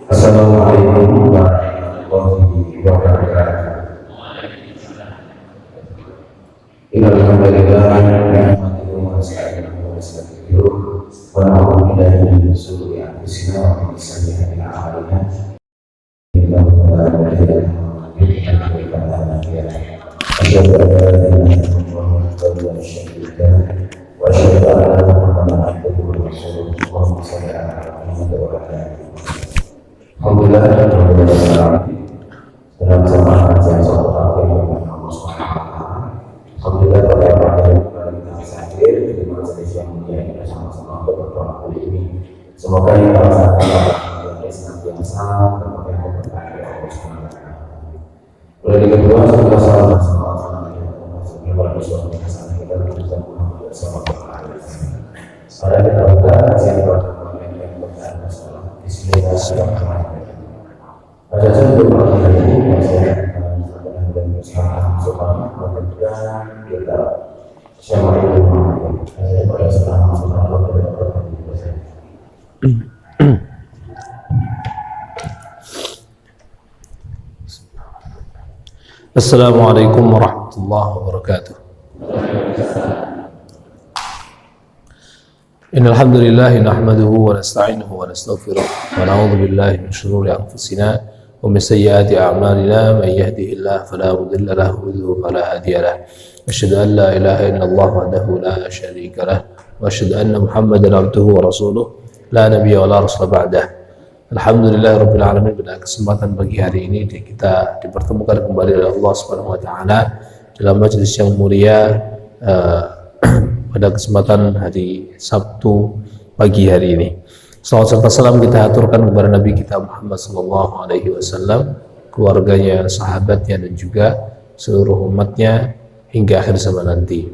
Assalamualaikum warahmatullahi wabarakatuh. Innalhamdulillah nahmaduhu wa nasta'inuhu wa nastaghfiruh wa na'udzu billahi min shururi anfusina wa min sayyi'ati a'malina. Innahu la ilaha illallah asyhadu an la ilaha illallah wa asyhadu anna Muhammadan abduhu wa rasuluh. Allahumma shalli ala Muhammad wa ala ali Alhamdulillah, dalam zaman yang sangat baik dengan Allah Subhanahu wa Ta'ala. Alhamdulillah pada hari ini kita hadir di majelis yang mulia ini bersama-sama untuk pertemuan kali ini. Semoga kita melaksanakan senantiasa berbagai keberkahan dari Allah Subhanahu wa Ta'ala. Yang kedua, semoga salam dan salawat kepada suami kesana kita bersama Muhammad sallallahu alaihi wasallam. Pada kita buka kajian pertemuan yang berkaitan masalah Bismillahirrahmanirrahim. Pada sebelum hari ini saya akan dan bersama mudah-mudahan kita sama ilmu saya pada selama Assalamualaikum warahmatullahi wabarakatuh. Innal hamdalillah nahmaduhu wa nasta'inuhu wa nastaghfiruh wa na'udzu billahi min shururi anfusina wa min sayyiati a'malina man yahdihillahu fala mudilla lahu wa yudhlil fala hadiya lahu. Asyhadu an la ilaha illallah wahdahu la syarika lahu wa asyhadu anna Muhammadan abduhu wa rasuluh la nabiyya wa la rasula ba'dahu. Alhamdulillahirabbil alamin. Pada kesempatan pagi hari ini kita dipertemukan kembali oleh Allah Subhanahu wa taala dalam majelis yang mulia pada kesempatan hari Sabtu pagi hari ini. Salawat serta salam kita aturkan kepada Nabi kita Muhammad sallallahu alaihi wasallam, keluarganya, sahabatnya dan juga seluruh umatnya hingga akhir zaman nanti.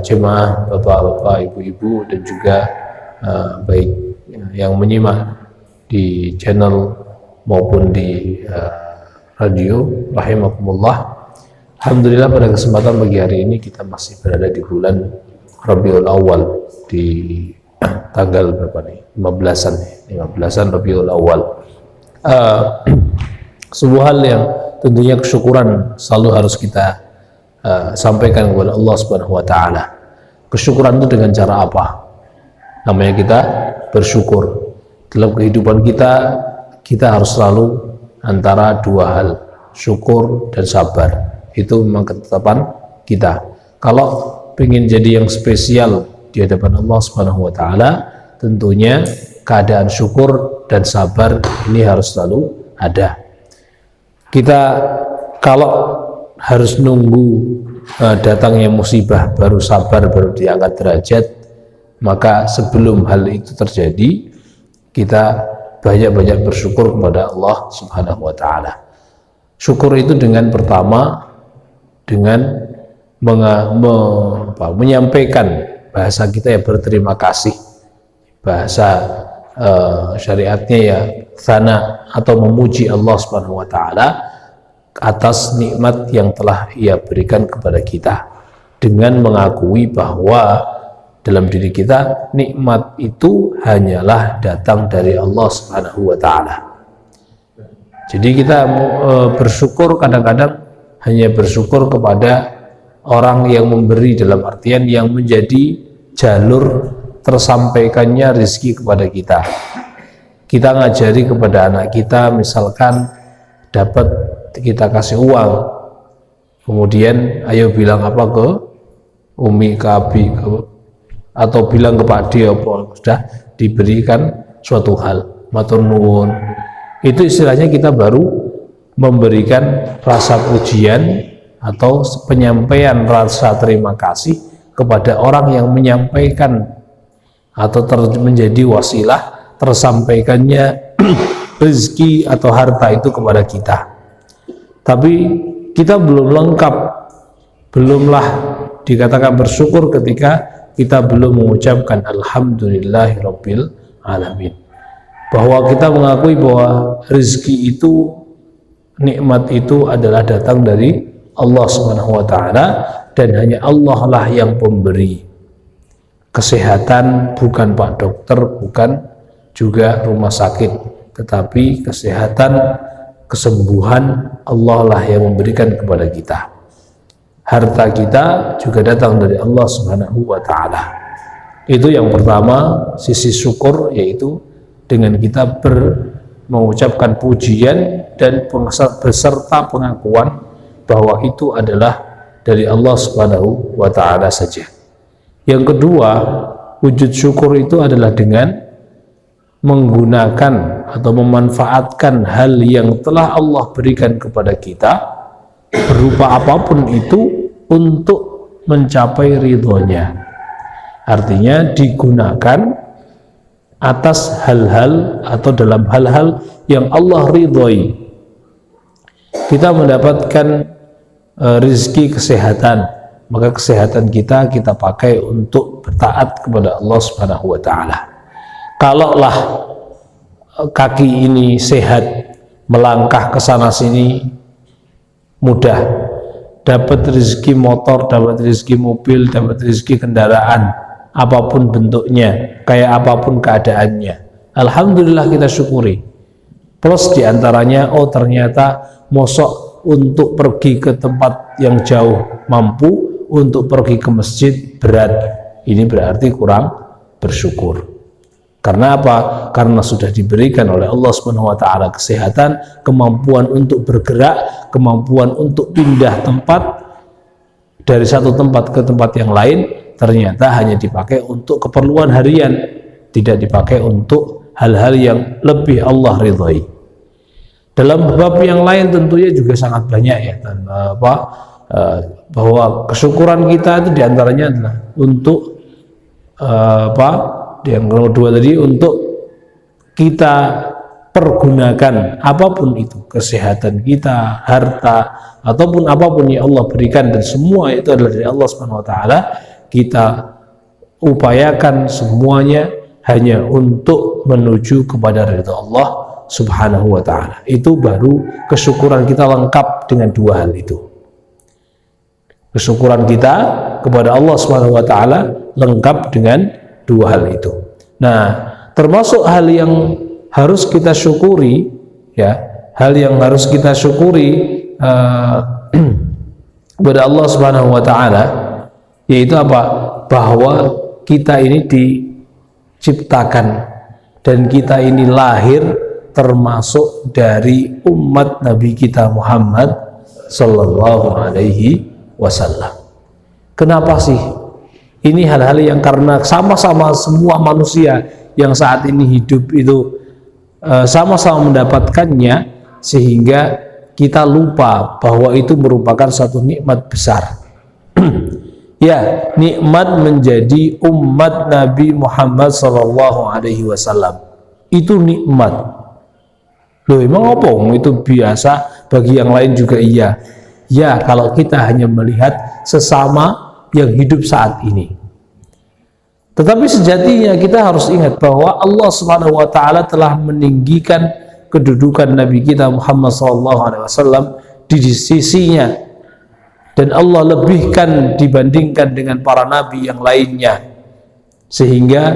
Jemaah, bapak-bapak, ibu-ibu dan juga baik yang menyimak di channel maupun di radio rahimakumullah. Alhamdulillah pada kesempatan pagi hari ini kita masih berada di bulan Rabiul Awal di tanggal berapa nih? 15-an Rabiul Awal. Sebuah hal yang tentunya kesyukuran selalu harus kita sampaikan kepada Allah Subhanahu wa taala. Kesyukuran itu dengan cara apa? Namanya kita bersyukur. Dalam kehidupan kita harus selalu antara dua hal, syukur dan sabar. Itu memang ketetapan kita. Kalau ingin jadi yang spesial di hadapan Allah Subhanahu wa taala, tentunya keadaan syukur dan sabar ini harus selalu ada. Kita kalau harus nunggu datangnya musibah baru sabar, baru diangkat derajat, maka sebelum hal itu terjadi kita banyak-banyak bersyukur kepada Allah Subhanahu wa taala. Syukur itu dengan pertama dengan menyampaikan bahasa kita ya berterima kasih. Bahasa syariatnya ya tsana atau memuji Allah Subhanahu wa taala atas nikmat yang telah Ia berikan kepada kita, dengan mengakui bahwa dalam diri kita nikmat itu hanyalah datang dari Allah Subhanahu wa taala. Jadi kita bersyukur kadang-kadang hanya bersyukur kepada orang yang memberi, dalam artian yang menjadi jalur tersampaikannya rezeki kepada kita. Kita ngajari kepada anak kita, misalkan dapat kita kasih uang, kemudian ayo bilang apa ke Umi, ke Abi, atau bilang ke Pak Dia, sudah diberikan suatu hal, matur nuwun. Itu istilahnya kita baru memberikan rasa pujian atau penyampaian rasa terima kasih kepada orang yang menyampaikan atau menjadi wasilah tersampaikannya rezeki atau harta itu kepada kita. Tapi kita belum lengkap, belumlah dikatakan bersyukur ketika kita belum mengucapkan alhamdulillahirabbil alamin, bahwa kita mengakui bahwa rezeki itu, nikmat itu adalah datang dari Allah Subhanahu wa taala, dan hanya Allah lah yang pemberi. Kesehatan bukan Pak Dokter, bukan juga rumah sakit, tetapi kesehatan, kesembuhan Allah lah yang memberikan kepada kita. Harta kita juga datang dari Allah Subhanahu wa taala. Itu yang pertama, sisi syukur, yaitu dengan kita mengucapkan pujian dan beserta pengakuan bahwa itu adalah dari Allah Subhanahu wa taala saja. Yang kedua, wujud syukur itu adalah dengan menggunakan atau memanfaatkan hal yang telah Allah berikan kepada kita berupa apapun itu untuk mencapai ridhonya. Artinya digunakan atas hal-hal atau dalam hal-hal yang Allah ridhoi. Kita mendapatkan rezeki kesehatan, maka kesehatan kita pakai untuk bertaat kepada Allah Subhanahu wa taala. Kalaulah kaki ini sehat, melangkah ke sana sini mudah, dapat rezeki motor, dapat rezeki mobil, dapat rezeki kendaraan, apapun bentuknya, kayak apapun keadaannya, alhamdulillah kita syukuri. Plus diantaranya, oh ternyata mosok untuk pergi ke tempat yang jauh mampu, untuk pergi ke masjid berat, ini berarti kurang bersyukur. Karena apa? Karena sudah diberikan oleh Allah Subhanahu wa taala kesehatan, kemampuan untuk bergerak, kemampuan untuk pindah tempat dari satu tempat ke tempat yang lain, ternyata hanya dipakai untuk keperluan harian, tidak dipakai untuk hal-hal yang lebih Allah ridhoi. Dalam bab yang lain tentunya juga sangat banyak ya, bahwa kesyukuran kita itu diantaranya adalah untuk yang kedua tadi, untuk kita pergunakan apapun itu, kesehatan kita, harta, ataupun apapun yang Allah berikan, dan semua itu adalah dari Allah Subhanahu wa taala, kita upayakan semuanya hanya untuk menuju kepada ridha Allah Subhanahu wa taala. Itu baru kesyukuran kita lengkap dengan dua hal itu. Kesyukuran kita kepada Allah Subhanahu wa taala lengkap dengan dua hal itu. Nah, termasuk hal yang harus kita syukuri, ya, hal yang harus kita syukuri kepada Allah Subhanahu wa taala, yaitu apa? Bahwa kita ini diciptakan dan kita ini lahir termasuk dari umat Nabi kita Muhammad sallallahu alaihi wasallam. Kenapa sih? Ini hal-hal yang karena sama-sama semua manusia yang saat ini hidup itu sama-sama mendapatkannya, sehingga kita lupa bahwa itu merupakan satu nikmat besar. Ya, nikmat menjadi umat Nabi Muhammad sallallahu alaihi wasallam. Itu nikmat. Loh, emang apa? Itu biasa, bagi yang lain juga iya. Ya, kalau kita hanya melihat sesama yang hidup saat ini. Tetapi sejatinya kita harus ingat bahwa Allah Subhanahu wa taala telah meninggikan kedudukan Nabi kita Muhammad SAW di sisinya, dan Allah lebihkan dibandingkan dengan para nabi yang lainnya, sehingga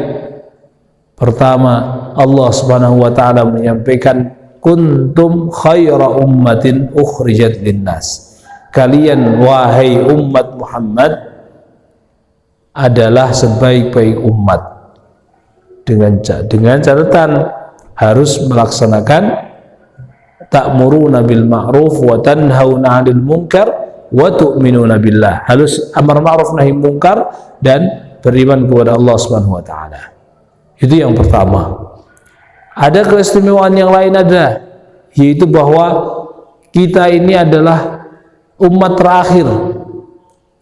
pertama Allah Subhanahu wa taala menyampaikan kuntum khaira ummatin ukhrijat linnas, kalian wahai umat Muhammad adalah sebaik-baik umat, dengan catatan harus melaksanakan ta'muruna bil ma'ruf wa tanhauna 'anil munkar wa tu'minuna billah, harus amar ma'ruf nahi munkar dan beriman kepada Allah Subhanahu wa taala. Itu yang pertama. Ada keistimewaan yang lain, ada, yaitu bahwa kita ini adalah umat terakhir,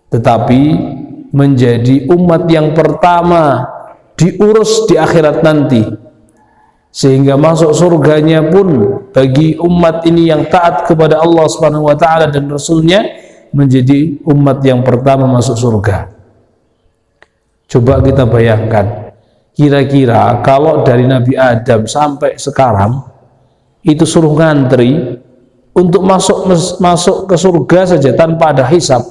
tetapi menjadi umat yang pertama diurus di akhirat nanti, sehingga masuk surganya pun bagi umat ini yang taat kepada Allah Subhanahu wa taala dan Rasulnya menjadi umat yang pertama masuk surga. Coba kita bayangkan, kira-kira kalau dari Nabi Adam sampai sekarang itu suruh ngantri untuk masuk ke surga saja tanpa ada hisab,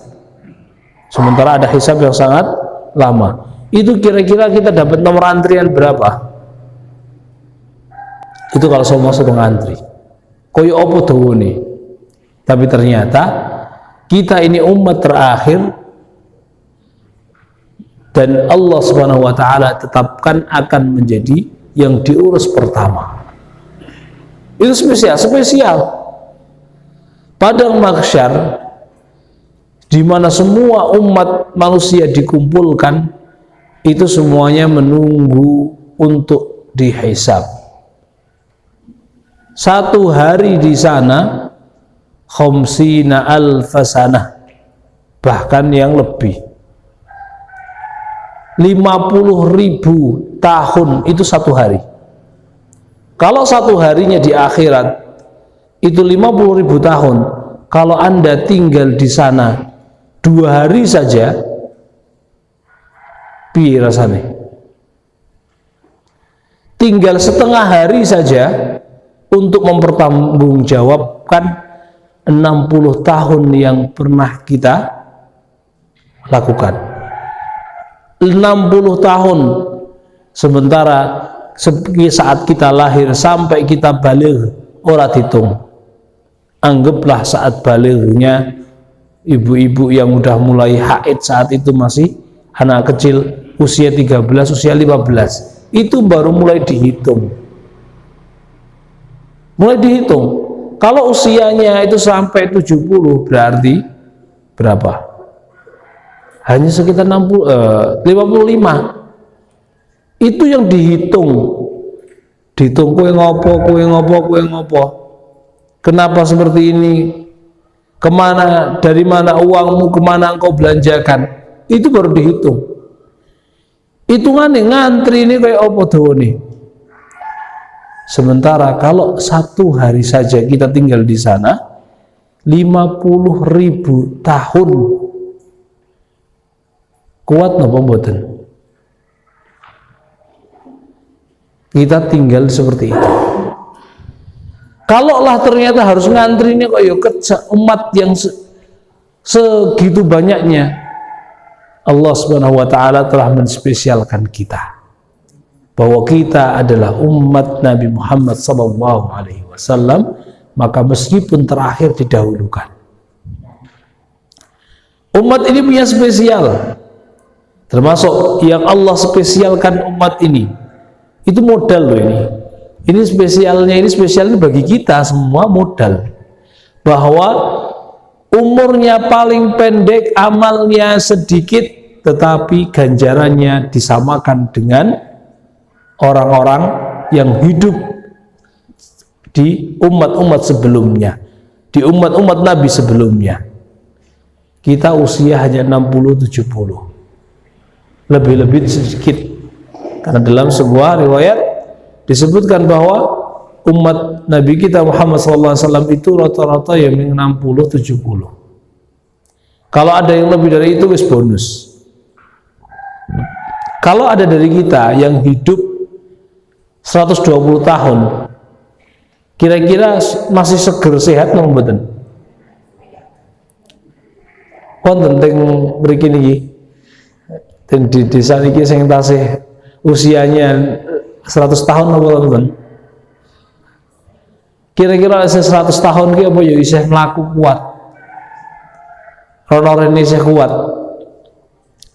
sementara ada hisab yang sangat lama, itu kira-kira kita dapat nomor antrian berapa? Itu kalau semua sudah ngantri koyo opo nih. Tapi ternyata kita ini umat terakhir, dan Allah Subhanahu wa taala tetapkan akan menjadi yang diurus pertama. Itu spesial padang mahsyar, di mana semua umat manusia dikumpulkan, itu semuanya menunggu untuk dihisab. Satu hari di sana khamsina alfasanah, bahkan yang lebih. 50.000 tahun itu satu hari. Kalau satu harinya di akhirat itu 50.000 tahun, kalau Anda tinggal di sana 2 hari saja, piye rasanya? Tinggal setengah hari saja untuk mempertanggungjawabkan 60 tahun yang pernah kita lakukan. 60 tahun, sementara saat kita lahir sampai kita balik ora ditung. Anggaplah saat baliknya ibu-ibu yang udah mulai haid saat itu masih anak kecil, usia 13, usia 15, itu baru mulai dihitung. Mulai dihitung. Kalau usianya itu sampai 70, berarti berapa? Hanya sekitar 55. Itu yang dihitung. Dihitung kue ngopo. Kenapa seperti ini? Kemana, dari mana uangmu, kemana engkau belanjakan? Itu baru dihitung. Hitungannya ngantri ini kayak apa nih? Sementara kalau satu hari saja kita tinggal di sana 50.000 tahun, kuat napa mboten? Kita tinggal seperti itu. Kalaulah ternyata harus ngantrinya kok ya umat yang segitu banyaknya, Allah Subhanahu wa taala telah menspesialkan kita bahwa kita adalah umat Nabi Muhammad sallallahu alaihi wasallam, maka meskipun terakhir didahulukan. Umat ini punya spesial. Termasuk yang Allah spesialkan umat ini. Itu modal loh ini. Ini spesialnya bagi kita semua modal. Bahwa umurnya paling pendek, amalnya sedikit, tetapi ganjarannya disamakan dengan orang-orang yang hidup di umat-umat sebelumnya, di umat-umat Nabi sebelumnya. Kita usia hanya 60-70, lebih-lebih sedikit. Karena dalam sebuah riwayat disebutkan bahwa umat Nabi kita Muhammad SAW itu rata-rata yang 60-70. Kalau ada yang lebih dari itu wis bonus. Kalau ada dari kita yang hidup 120 tahun, kira-kira masih seger sehat nggak mboten? Wonten teng mriki niki ten di desa niki sing tasih usianya 100 tahun apa teman? Kira-kira 100 tahun ki apa ya isih mlaku kuat? Rono rene isih kuat.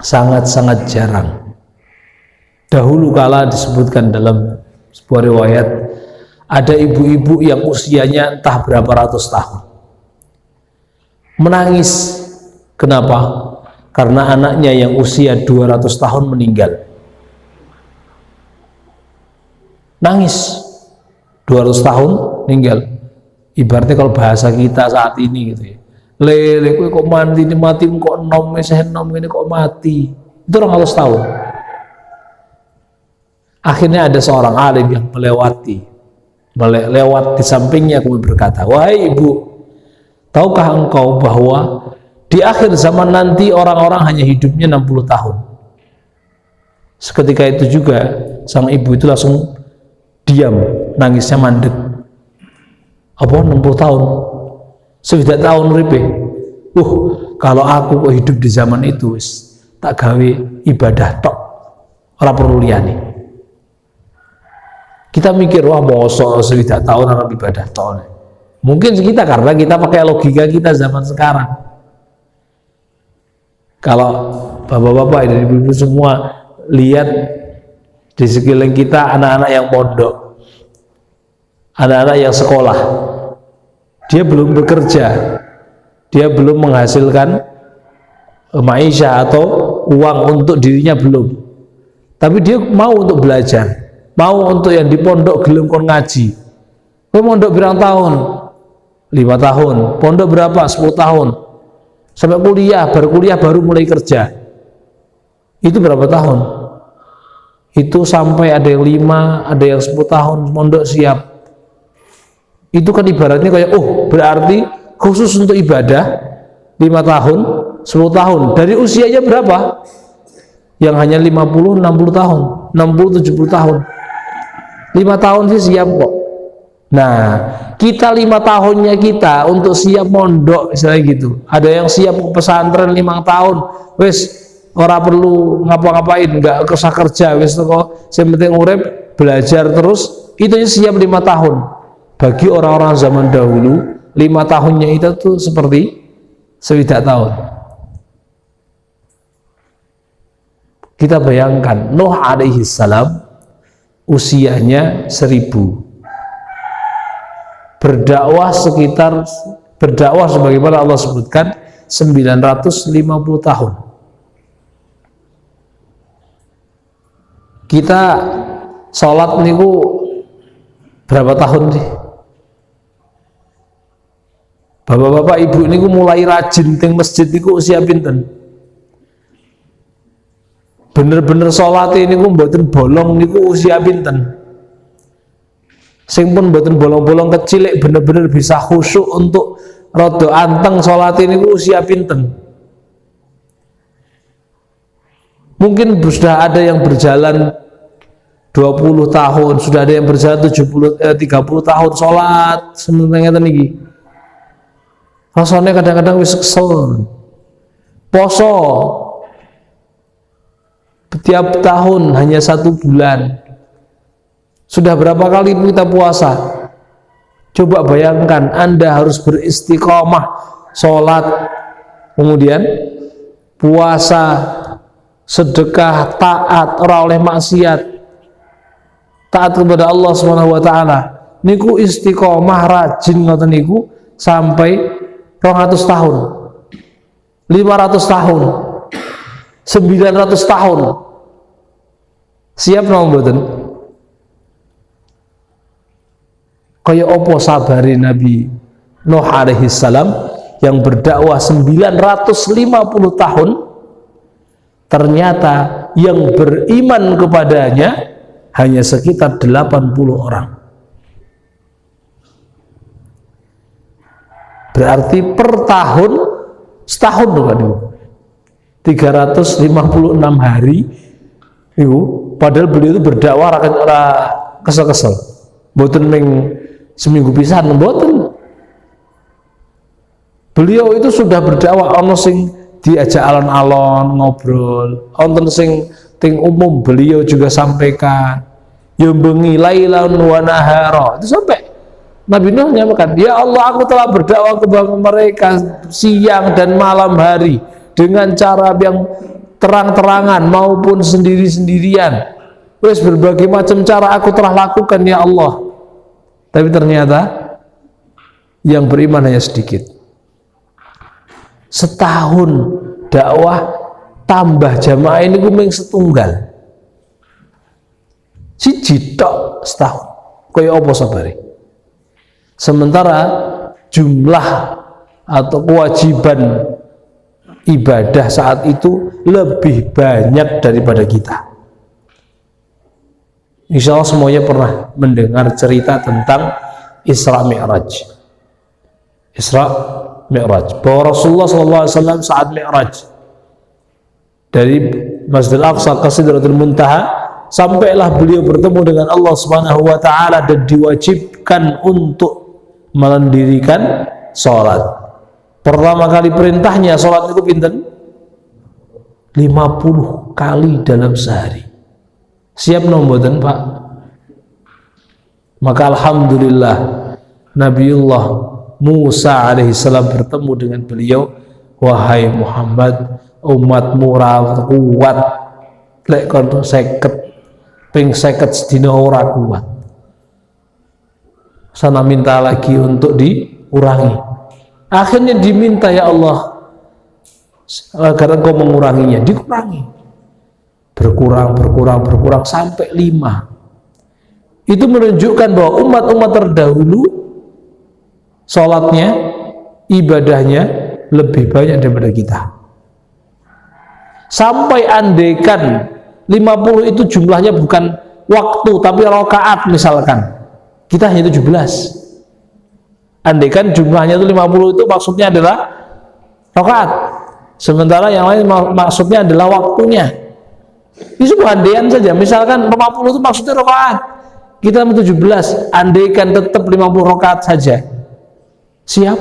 Sangat-sangat jarang. Dahulu kala disebutkan dalam sebuah riwayat, ada ibu-ibu yang usianya entah berapa ratus tahun menangis. Kenapa? Karena anaknya yang usia 200 tahun meninggal. Nangis 200 tahun meninggal. Ibaratnya kalau bahasa kita saat ini gitu ya, lele kowe kok mati, ini matimu kok nom ini kok mati. Itu 200 tahun. Akhirnya ada seorang alim yang lewat di sampingnya, kemudian berkata, "Wahai ibu, tahukah engkau bahwa di akhir zaman nanti orang-orang hanya hidupnya 60 tahun?" Seketika itu juga sang ibu itu langsung diam, nangisnya mandek. Apa 60 tahun? Sewidak tahun uripe. Kalau aku kok hidup di zaman itu wis tak gawe ibadah tok, ora perlu liyane. Kita mikir, wah mosok sewidak tahun orang ibadah tok. Mungkin kita karena kita pakai logika kita zaman sekarang. Kalau bapak-bapak dan ibu-ibu semua lihat di sekeliling kita anak-anak yang pondok, anak-anak yang sekolah, dia belum bekerja, dia belum menghasilkan maisha atau uang untuk dirinya belum, tapi dia mau untuk belajar, mau untuk yang di pondok gelem kon ngaji. Kowe mondok berapa tahun? 5 tahun. Pondok berapa? 10 tahun. Sampai kuliah baru mulai kerja. Itu berapa tahun? Itu sampai ada yang 5, ada yang 10 tahun mondok siap. Itu kan ibaratnya kayak, oh berarti khusus untuk ibadah 5 tahun, 10 tahun. Dari usianya berapa? Yang hanya 50, 60 tahun, 60, 70 tahun. 5 tahun sih siap kok. Nah, kita 5 tahunnya kita untuk siap mondok misalnya gitu. Ada yang siap ke pesantren 5 tahun, wes ora perlu ngapa-ngapain, nggak usah kerja, wes kok yang penting urip, belajar terus, itu siap 5 tahun. Bagi orang-orang zaman dahulu, 5 tahunnya itu tuh seperti 1 tahun. Kita bayangkan Nuh alaihi salam usianya 1000, berdakwah sebagaimana Allah sebutkan 950 tahun. Kita sholat niku berapa tahun sih? Bapak-bapak ibu niku mulai rajin teng masjid niku usia pinten? Bener-bener sholat ini niku mboten bolong niku usia pinten? Sing pun mboten bolong-bolong kecil bener-bener bisa khusyuk untuk rada anteng sholat ini niku usia pinten? Mungkin sudah ada yang berjalan 20 tahun, sudah ada yang berjalan 30 tahun sholat sementing ngeten iki. Rasanya kadang-kadang wis kesel. Poso setiap tahun hanya 1 bulan. Sudah berapa kali kita puasa? Coba bayangkan, Anda harus beristiqomah sholat, kemudian puasa, sedekah, taat, ora oleh maksiat, taat kepada Allah Subhanahu wa taala. Niku istiqomah rajin ngoten niku sampai 200 tahun, 500 tahun, 900 tahun. Siap napa mboten? Kaya apa sabari Nabi Nuh alaihi salam yang berdakwah 950 tahun, ternyata yang beriman kepadanya hanya sekitar 80 orang. Berarti per tahun setahun tuh kan, 356 hari itu, padahal beliau itu berdakwah kesel-kesel, mboten ming seminggu pisan, mboten. Beliau itu sudah berdakwah, ono sing diajak alon-alon ngobrol, wonten sing ting umum beliau juga sampaikan, ya bengi lailan wa nahara. Itu sampai Nabi Nuh menyampaikan, ya Allah, aku telah berdakwah kepada mereka siang dan malam hari dengan cara yang terang-terangan maupun sendiri-sendirian. Wes berbagai macam cara aku telah lakukan ya Allah. Tapi ternyata yang beriman hanya sedikit. Setahun dakwah tambah jamaah ini kuming setunggal. Siji tok setahun. Kaya apa sabari? Sementara jumlah atau kewajiban ibadah saat itu lebih banyak daripada kita. Insya Allah semuanya pernah mendengar cerita tentang Isra Mi'raj. Isra Mi'raj, bahwa Rasulullah SAW saat Mi'raj dari Masjidil Aqsa ke Sidratul Muntaha, sampailah beliau bertemu dengan Allah Subhanahu wa taala dan diwajibkan untuk mendirikan sholat. Pertama kali perintahnya sholat itu pinten? 50 kali dalam sehari. Siap nomboten Pak? Maka alhamdulillah Nabiullah Musa alaihissalam bertemu dengan beliau, wahai Muhammad, umatmu ora kuat lek kon 50 ping 50 sedina ora kuat. Sana minta lagi untuk diurangi. Akhirnya diminta, ya Allah, agar engkau menguranginya. Dikurangi, berkurang sampai 5. Itu menunjukkan bahwa umat-umat terdahulu sholatnya, ibadahnya lebih banyak daripada kita. Sampai andaikan 50 itu jumlahnya bukan waktu tapi rakaat misalkan, kita hanya 17. Andaikan jumlahnya itu 50 itu maksudnya adalah rakaat, sementara yang lain maksudnya adalah waktunya. Ini sebuah andaian saja. Misalkan 50 itu maksudnya rakaat, kita 17, andaikan tetap 50 rakaat saja. Siap?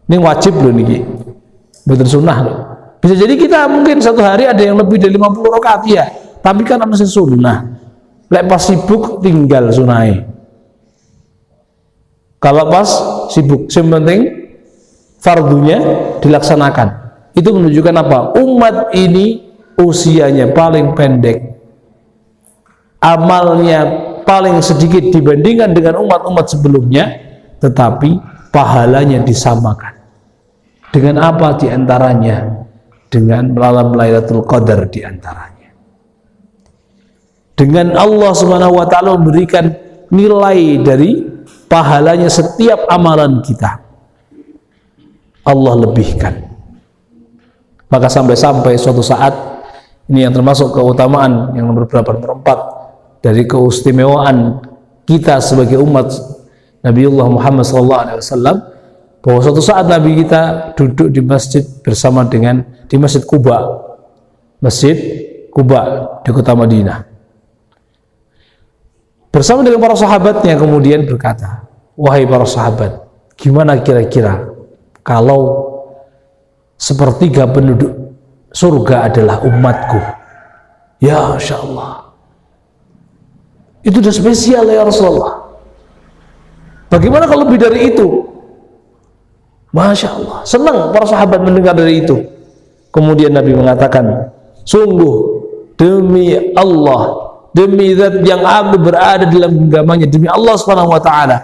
Ini wajib loh nih, betul sunnah loh. Bisa jadi kita mungkin satu hari ada yang lebih dari 50 rakaat ya, tapi kan masih sunnah. Lek pas sibuk tinggal sunai. Kalau pas sibuk, yang penting fardunya dilaksanakan. Itu menunjukkan apa? Umat ini usianya paling pendek, amalnya paling sedikit dibandingkan dengan umat-umat sebelumnya, tetapi pahalanya disamakan. Dengan apa diantaranya? Dengan malam Lailatul Qadar diantaranya. Dengan Allah Subhanahu wa taala memberikan nilai dari pahalanya setiap amalan kita. Allah lebihkan. Maka sampai-sampai suatu saat, ini yang termasuk keutamaan yang nomor berapa? Nomor 4 dari keistimewaan kita sebagai umat Nabiullah Muhammad SAW, bahwa suatu saat Nabi kita duduk di masjid bersama dengan di Masjid Quba di kota Madinah, bersama dengan para sahabatnya, kemudian berkata, wahai para sahabat, gimana kira-kira kalau sepertiga penduduk surga adalah umatku? Ya Masya Allah, itu udah spesial ya Rasulullah. Bagaimana kalau lebih dari itu? Masya Allah, senang para sahabat mendengar dari itu. Kemudian Nabi mengatakan, sungguh demi Allah, demi zat yang aku berada dalam genggamannya, demi Allah Subhanahu wa taala,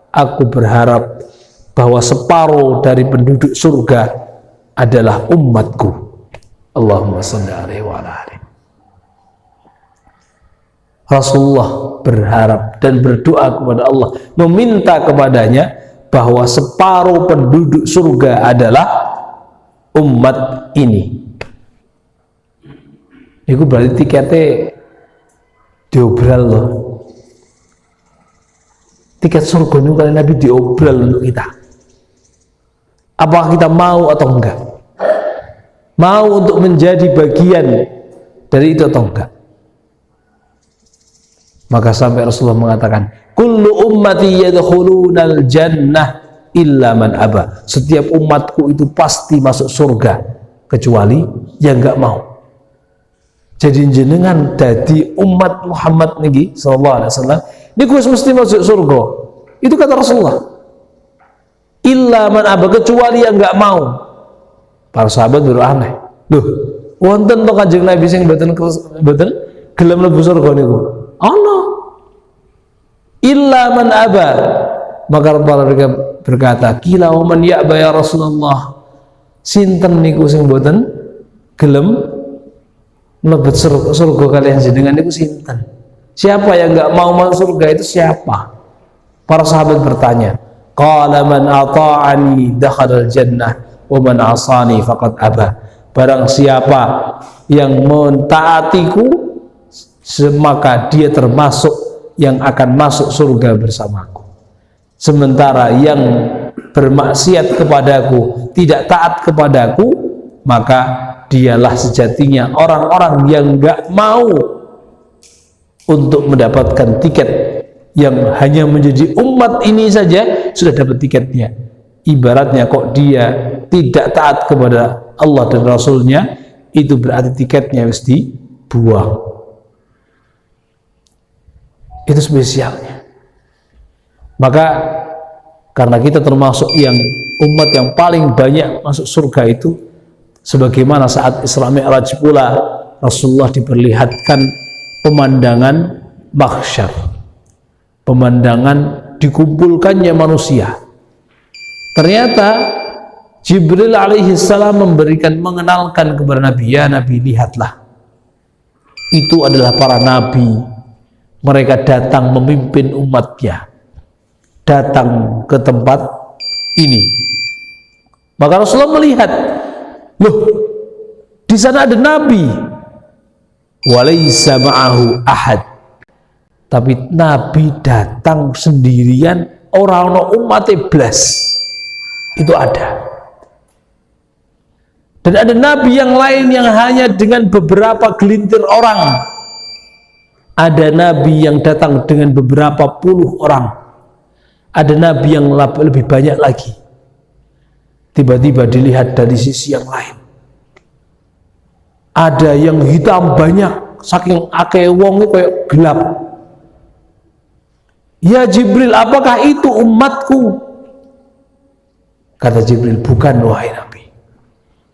aku berharap bahwa separuh dari penduduk surga adalah umatku. Allahumma shalli alaihi wa alihi. Rasulullah berharap dan berdoa kepada Allah, meminta kepadanya bahwa separuh penduduk surga adalah umat ini. Itu berarti tiketnya diobral loh. Tiket surga ini kali Nabi diobral untuk kita. Apakah kita mau atau enggak? Mau untuk menjadi bagian dari itu atau enggak? Maka sampai Rasulullah mengatakan, kullu ummati yadkhulunal jannah illa man aba. Setiap umatku itu pasti masuk surga kecuali yang enggak mau. Jadi jenengan dadi umat Muhammad niki sallallahu alaihi wasallam niku mesti masuk surga. Itu kata Rasulullah. Illa man aba, kecuali yang enggak mau. Para sahabat baru aneh. Loh, wonten to Kanjeng Nabi sing mboten gelem mlebu surga niku? Allah. Illa man aba. Maka mereka berkata, kila wa man ya'ba ya Rasulullah. Sinten niku sing mboten gelem mlebet surga kalian jenengan niku sinten? Siapa yang enggak mau masuk surga itu siapa? Para sahabat bertanya. Qala man ata'ani dakhala al-jannah wa man 'asani faqad aba. Barang siapa yang mentaatiku, maka dia termasuk yang akan masuk surga bersamaku. Sementara yang bermaksiat kepadaku, tidak taat kepadaku, maka dialah sejatinya orang-orang yang enggak mau untuk mendapatkan tiket, yang hanya menjadi umat ini saja sudah dapat tiketnya. Ibaratnya kok dia tidak taat kepada Allah dan Rasulnya, itu berarti tiketnya harus dibuang. Itu spesialnya. Maka karena kita termasuk yang umat yang paling banyak masuk surga itu, sebagaimana saat Isra Mi'raj pula Rasulullah diperlihatkan pemandangan mahsyar, pemandangan dikumpulkannya manusia. Ternyata Jibril alaihi salam mengenalkan kepada Nabi, ya Nabi, lihatlah, itu adalah para nabi, mereka datang memimpin umatnya, datang ke tempat ini. Maka Rasulullah melihat, loh, di Di sana ada nabi, walaysa ma'ahu ahad, tapi nabi datang sendirian, orang umatnya blas. Itu ada. Dan ada nabi yang lain yang hanya dengan beberapa gelintir orang. Ada nabi yang datang dengan beberapa puluh orang. Ada nabi yang lebih banyak lagi. Tiba-tiba dilihat dari sisi yang lain. Ada yang hitam banyak, saking akeh wong kayak gelap. Ya Jibril, apakah itu umatku? Kata Jibril, bukan wahai Nabi.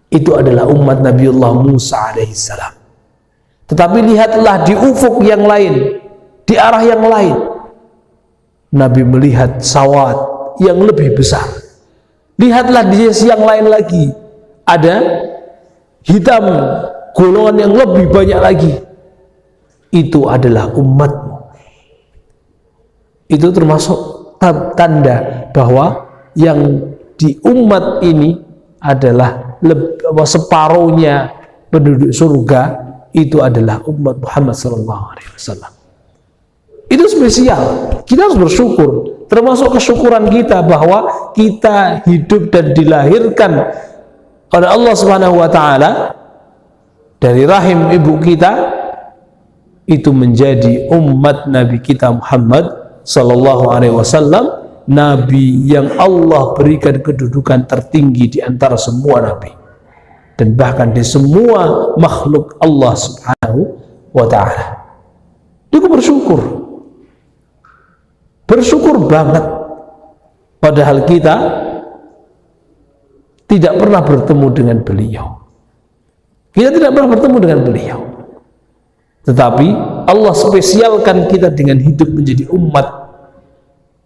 Itu adalah umat Nabiullah Musa alaihissalam. Tetapi lihatlah di ufuk yang lain, di arah yang lain, Nabi melihat sawat yang lebih besar. Lihatlah di sisi yang lain lagi, ada hitam golongan yang lebih banyak lagi. Itu adalah umatmu. Itu termasuk tanda bahwa yang di umat ini adalah separuhnya penduduk surga, itu adalah umat Muhammad SAW. Itu spesial. Kita harus bersyukur. Termasuk kesyukuran kita bahwa kita hidup dan dilahirkan oleh Allah Subhanahu wa Ta'ala dari rahim ibu kita, itu menjadi umat Nabi kita Muhammad Sallallahu Alaihi Wasallam, Nabi yang Allah berikan kedudukan tertinggi di antara semua Nabi, dan bahkan di semua makhluk Allah Subhanahu wa Ta'ala. Dia bersyukur banget, padahal kita tidak pernah bertemu dengan beliau. Kita tidak pernah bertemu dengan beliau, tetapi Allah spesialkan kita dengan hidup menjadi umat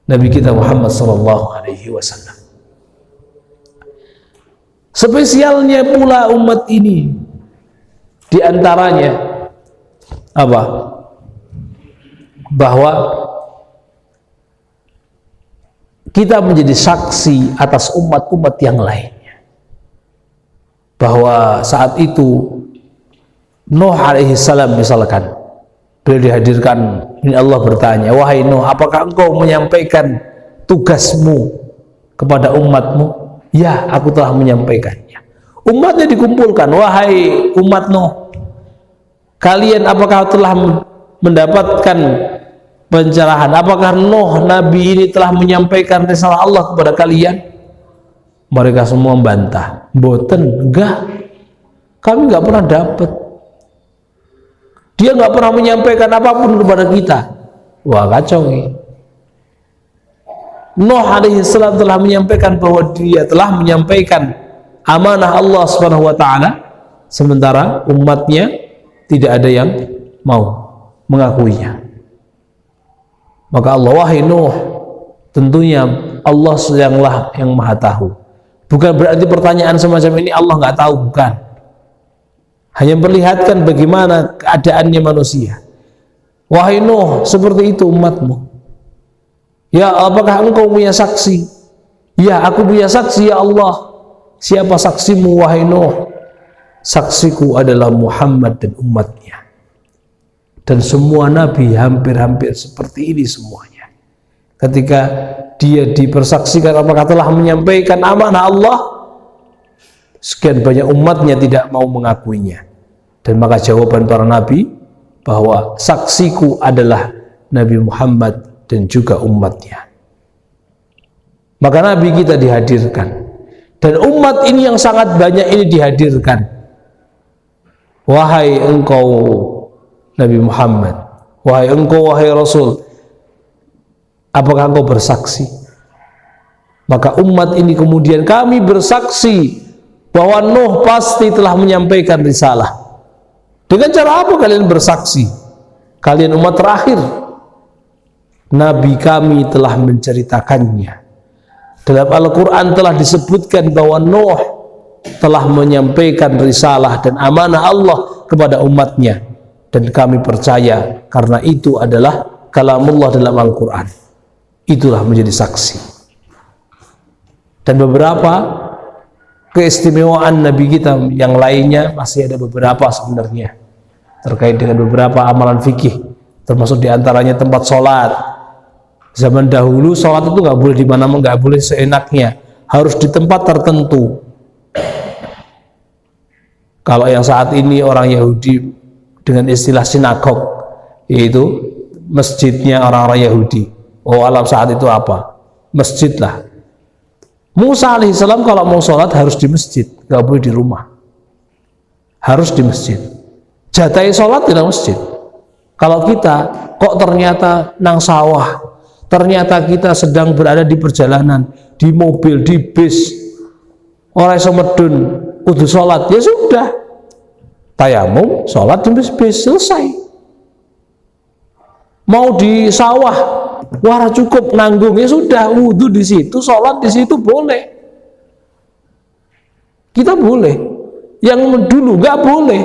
Nabi kita Muhammad sallallahu alaihi wasallam. Spesialnya pula umat ini di antaranya apa? Bahwa kita menjadi saksi atas umat-umat yang lainnya. Bahwa saat itu Nuh alaihi salam misalkan, beliau dihadirkan, ini Allah bertanya, wahai Nuh, apakah engkau menyampaikan tugasmu kepada umatmu? Ya, aku telah menyampaikannya. Umatnya dikumpulkan, wahai umat Nuh, kalian apakah telah mendapatkan pencerahan? Apakah Nuh Nabi ini telah menyampaikan risalah Allah kepada kalian? Mereka semua membantah, boten, enggak, kami enggak pernah dapat. Dia nggak pernah menyampaikan apapun kepada kita. Wah, kacau nih. Nuh alaihissalam telah menyampaikan bahwa dia telah menyampaikan amanah Allah Subhanahu wa Ta'ala, sementara umatnya tidak ada yang mau mengakuinya. Maka Allah, wahai Nuh, tentunya Allah sedanglah yang maha tahu. Bukan berarti pertanyaan semacam ini Allah nggak tahu, bukan. Hanya memperlihatkan bagaimana keadaannya manusia. Wahai Nuh, seperti itu umatmu. Ya, apakah engkau punya saksi? Ya, aku punya saksi ya Allah. Siapa saksimu wahai Nuh? Saksiku adalah Muhammad dan umatnya. Dan semua nabi hampir-hampir seperti ini semuanya. Ketika dia dipersaksikan apakah telah menyampaikan amanah Allah, sekian banyak umatnya tidak mau mengakuinya. Dan maka jawaban para nabi bahwa saksiku adalah Nabi Muhammad dan juga umatnya. Maka nabi kita dihadirkan, dan umat ini yang sangat banyak ini dihadirkan. Wahai engkau Nabi Muhammad, wahai engkau wahai Rasul, apakah engkau bersaksi? Maka umat ini kemudian kami bersaksi bahwa Nuh pasti telah menyampaikan risalah. Dengan cara apa kalian bersaksi? Kalian umat terakhir. Nabi kami telah menceritakannya. Dalam Al-Quran telah disebutkan bahwa Nuh telah menyampaikan risalah dan amanah Allah kepada umatnya. Dan kami percaya karena itu adalah kalamullah dalam Al-Quran. Itulah menjadi saksi. Dan beberapa keistimewaan Nabi kita yang lainnya masih ada beberapa sebenarnya terkait dengan beberapa amalan fikih, termasuk diantaranya tempat sholat. Zaman dahulu sholat itu nggak boleh di mana-mana, nggak boleh seenaknya, harus di tempat tertentu. Kalau yang saat ini orang Yahudi dengan istilah sinagog, yaitu masjidnya orang-orang Yahudi. Oh, alam saat itu apa? Masjid lah. Musa alaihissalam kalau mau sholat harus di masjid, nggak boleh di rumah, harus di masjid. Jatai sholat di masjid. Kalau kita kok ternyata nang sawah, ternyata kita sedang berada di perjalanan, di mobil, di bis, orang semedun kudu sholat, ya sudah, tayamum, sholat di bis, selesai. Mau di sawah, wah cukup nanggung, ya sudah, wudhu di situ, sholat di situ boleh. Kita boleh. Yang dulu nggak boleh,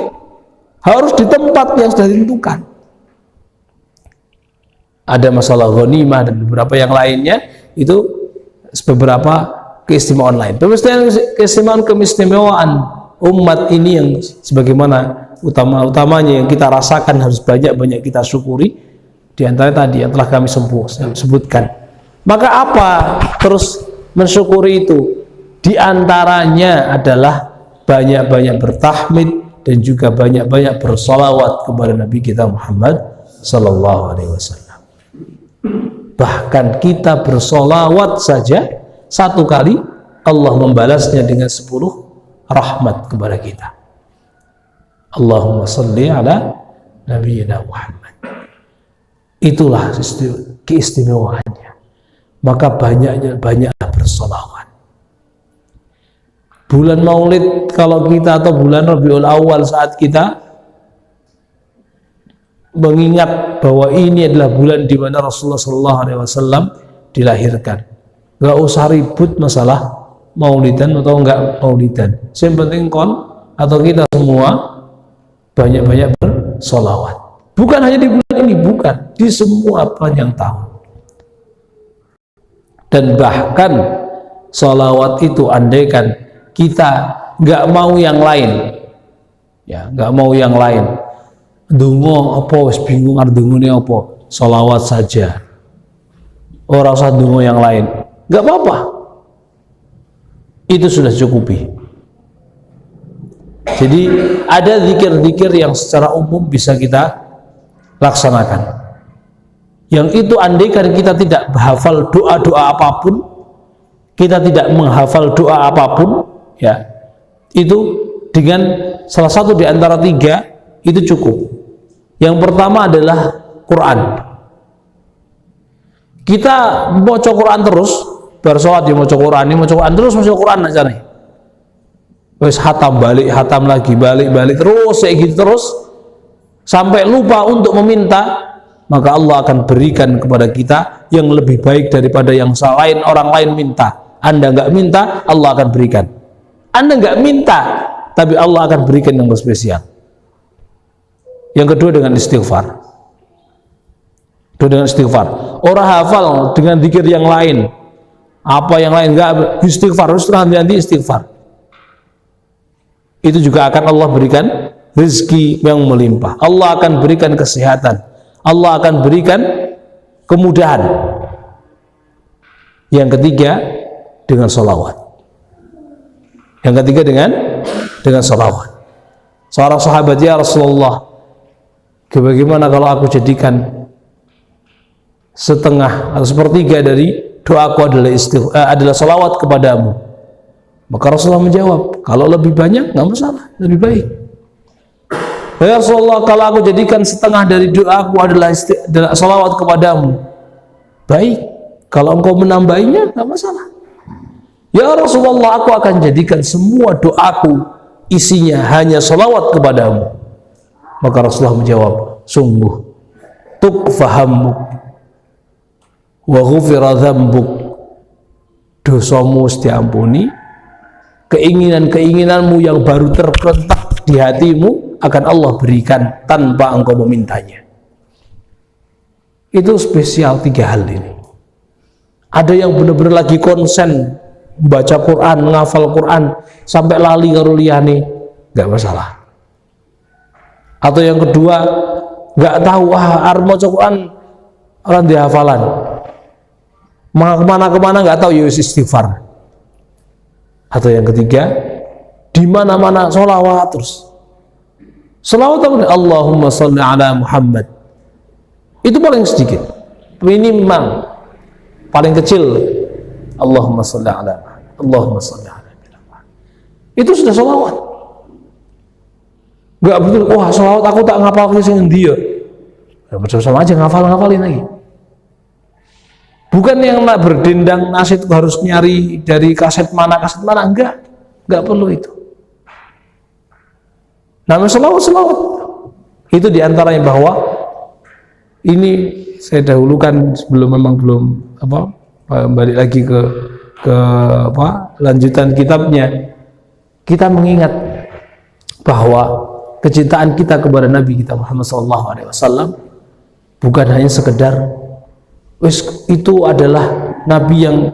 harus di tempat yang sudah ditentukan. Ada masalah ghanimah dan beberapa yang lainnya, itu beberapa keistimewaan lain. Keistimewaan umat ini yang sebagaimana utamanya yang kita rasakan harus banyak-banyak kita syukuri. Di antara tadi yang telah kami sebutkan. Maka apa terus mensyukuri itu? Di antaranya adalah banyak-banyak bertahmid dan juga banyak-banyak bersolawat kepada Nabi kita Muhammad Sallallahu Alaihi Wasallam. Bahkan kita bersolawat saja satu kali, Allah membalasnya dengan 10 rahmat kepada kita. Allahumma salli ala nabiyyina Muhammad. Itulah keistimewaannya. Maka banyaklah bersolawat. Bulan Maulid kalau kita, atau bulan Rabiul Awal saat kita mengingat bahwa ini adalah bulan di mana Rasulullah SAW dilahirkan, nggak usah ribut masalah maulidan atau enggak maulidan. Yang penting atau kita semua banyak-banyak bersolawat. Bukan hanya di bulan ini, bukan, di semua panjang tahun. Dan bahkan sholawat itu andaikan kita nggak mau yang lain, ya nggak mau yang lain, dungo apa, wis bingung ardungune apa, sholawat saja, orang usah dungo yang lain, nggak apa-apa, itu sudah cukupi. Jadi ada zikir-zikir yang secara umum bisa kita laksanakan, yang itu andaikan kita tidak menghafal doa-doa apapun, kita tidak menghafal doa apapun, ya itu dengan salah satu di antara 3 itu cukup. Yang pertama adalah Quran. Kita baca Quran terus, bersolat di maca Quran, ini maca Quran terus, maca Quran aja nih, wes hatam balik, hatam lagi, balik terus kayak gitu terus sampai lupa untuk meminta, maka Allah akan berikan kepada kita yang lebih baik daripada yang lain, orang lain minta. Anda nggak minta, Allah akan berikan. Anda nggak minta, tapi Allah akan berikan yang spesial. Yang kedua dengan istighfar. Dengan istighfar. Orang hafal dengan zikir yang lain, apa yang lain nggak, istighfar, terus nanti istighfar. Itu juga akan Allah berikan rezeki yang melimpah. Allah akan berikan kesehatan. Allah akan berikan kemudahan. Yang ketiga dengan sholawat. Yang ketiga dengan sholawat. Seorang sahabat, ya Rasulullah, bagaimana kalau aku jadikan setengah atau sepertiga dari doaku adalah sholawat kepadamu? Maka Rasulullah menjawab, kalau lebih banyak nggak masalah, lebih baik. Ya Rasulullah, kalau aku jadikan setengah dari doaku adalah sholawat kepadamu, baik. Kalau engkau menambahinya nggak masalah. Ya Rasulullah, aku akan jadikan semua doaku isinya hanya sholawat kepadamu. Maka Rasulullah menjawab, sungguh tukfahammuk wa ghufira dzambuk, dosamu diampuni, keinginan-keinginanmu yang baru terberontak di hatimu akan Allah berikan tanpa engkau memintanya. Itu spesial 3 hal ini. Ada yang benar-benar lagi konsen membaca Quran, menghafal Quran sampai lali karo liyane, nggak masalah. Atau yang kedua, nggak tahu arep maca Quran orang di hafalan, kemana nggak tahu, ya istighfar. Atau yang ketiga, di mana-mana sholawat terus. Sholawat apa? Allahumma sholli ala Muhammad. Itu paling sedikit, minimal, paling kecil. Allahumma sholli ala Muhammad. Allahumma sholli ala Muhammad. Itu sudah sholawat. Enggak betul, wah sholawat aku tak ngapal ke sing ndi ya. Ya sama aja ngafalin lagi. Bukan yang berdendang nasid harus nyari dari kaset mana, enggak perlu itu. Nama selawat itu diantaranya, bahwa ini saya dahulukan sebelum balik lagi ke lanjutan kitabnya. Kita mengingat bahwa kecintaan kita kepada Nabi kita Muhammad SAW bukan hanya sekedar itu adalah Nabi yang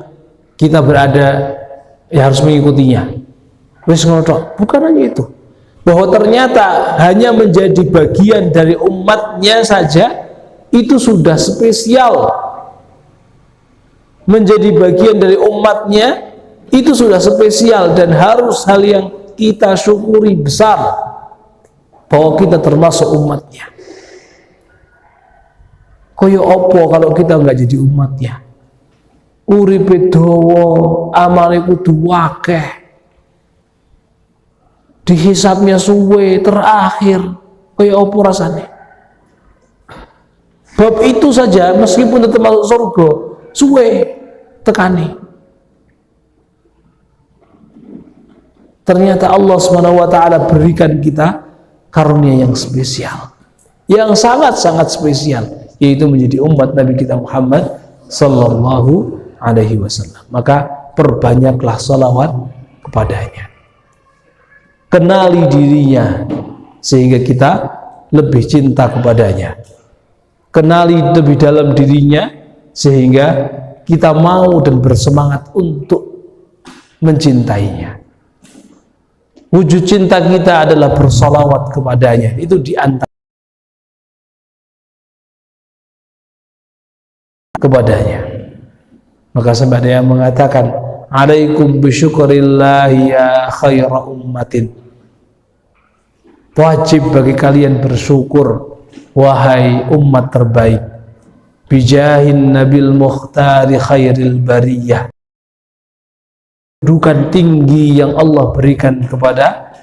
kita berada ya harus mengikutinya. Bukan hanya itu, bahwa ternyata hanya menjadi bagian dari umatnya saja itu sudah spesial. Menjadi bagian dari umatnya itu sudah spesial dan harus hal yang kita syukuri besar, bahwa kita termasuk umatnya. Kaya apa kalau kita nggak jadi umatnya? Uripe dawa, amale kudu akeh, dihisabnya suwe, terakhir kaya apa rasanya? Bab itu saja meskipun tetap masuk surga, suwe tekani. Ternyata Allah SWT berikan kita karunia yang spesial, yang sangat-sangat spesial, yaitu menjadi umat Nabi kita Muhammad Sallallahu Alaihi Wasallam. Maka perbanyaklah salawat kepadanya, kenali dirinya sehingga kita lebih cinta kepadanya, kenali lebih dalam dirinya sehingga kita mau dan bersemangat untuk mencintainya. Wujud cinta kita adalah bersalawat kepadanya. Itu diantara kepadanya. Maka sampai ada yang mengatakan, alaikum bisyukrillahi ya khaira ummatin. Wajib bagi kalian bersyukur, wahai umat terbaik, bijahin nabil mukhtari khairil bariyah. Kedudukan tinggi yang Allah berikan kepada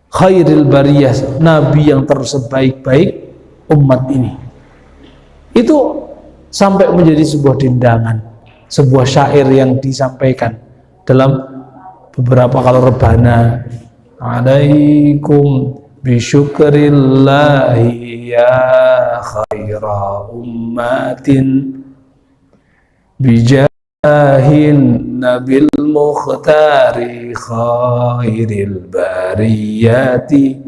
khairil bariyah, nabi yang tersebaik-baik umat ini. Itu sampai menjadi sebuah dendangan, sebuah syair yang disampaikan dalam beberapa kali rebana. Alaikum bisyukrillahi ya khaira ummatin bijahin nabil mukhtari khairil bariyati.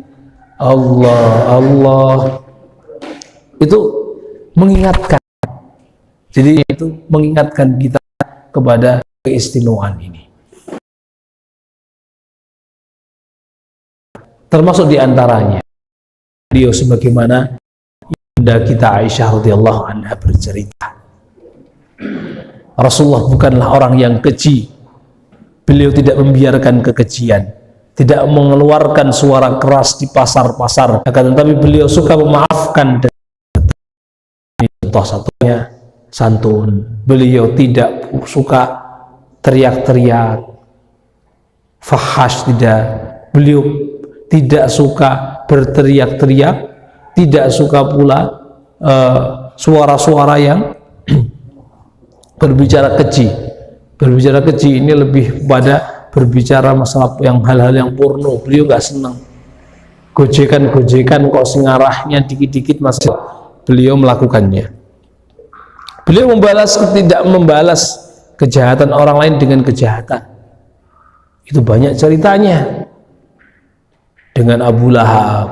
Allah itu mengingatkan. Jadi itu mengingatkan kita kepada keistimewaan ini. Termasuk diantaranya beliau sebagaimana ibunda kita Aisyah radhiyallahu anha bercerita, Rasulullah bukanlah orang yang keji. Beliau tidak membiarkan kekejian, tidak mengeluarkan suara keras di pasar-pasar, akan tetapi beliau suka memaafkan. Dan contoh satunya santun. Beliau tidak suka teriak-teriak, fahash, tidak. Beliau tidak suka berteriak-teriak, tidak suka pula suara-suara yang berbicara keji. Berbicara keji ini lebih pada berbicara masalah yang hal-hal yang porno. Beliau nggak senang. Gojekan-gojekan kok singarahnya dikit-dikit masih beliau melakukannya. Beliau tidak membalas kejahatan orang lain dengan kejahatan. Itu banyak ceritanya. Dengan Abu Lahab,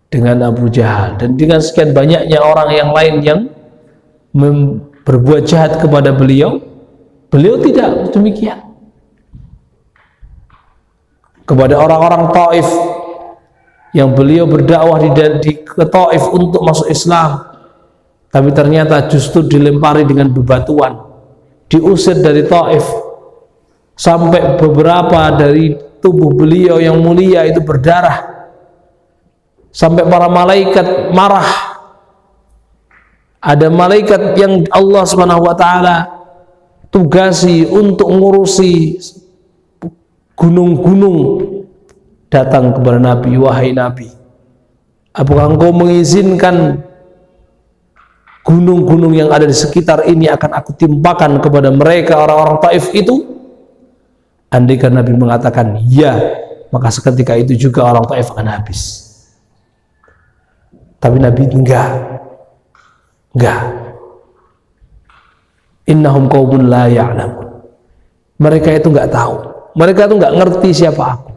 dengan Abu Jahal, dan dengan sekian banyaknya orang yang lain yang berbuat jahat kepada beliau. Beliau tidak demikian. kepada orang-orang Taif yang beliau berdakwah ke Taif untuk masuk Islam, tapi ternyata justru dilempari dengan bebatuan, diusir dari Taif, sampai beberapa dari tubuh beliau yang mulia itu berdarah, sampai para malaikat marah. Ada malaikat yang Allah Subhanahu wa taala tugasi untuk ngurusi gunung-gunung, datang kepada Nabi, wahai Nabi, apakah engkau mengizinkan gunung-gunung yang ada di sekitar ini akan aku timpakan kepada mereka orang-orang Taif itu? Andaikan Nabi mengatakan ya, maka seketika itu juga orang Taif akan habis. Tapi Nabi enggak. Innahum qaumun la ya'lamun. Mereka itu enggak tahu. Mereka itu enggak ngerti siapa aku.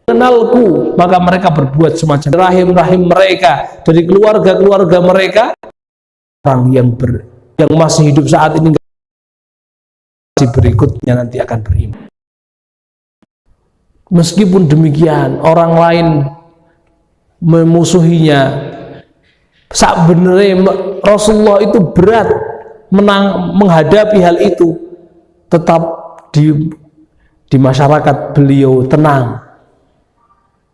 Kenalku, maka mereka berbuat semacam rahim-rahim mereka, dari keluarga-keluarga mereka, orang yang masih hidup saat ini, berikutnya nanti akan beriman. Meskipun demikian, orang lain memusuhinya. Sebenarnya Rasulullah itu berat menghadapi hal itu, tetap di masyarakat beliau tenang.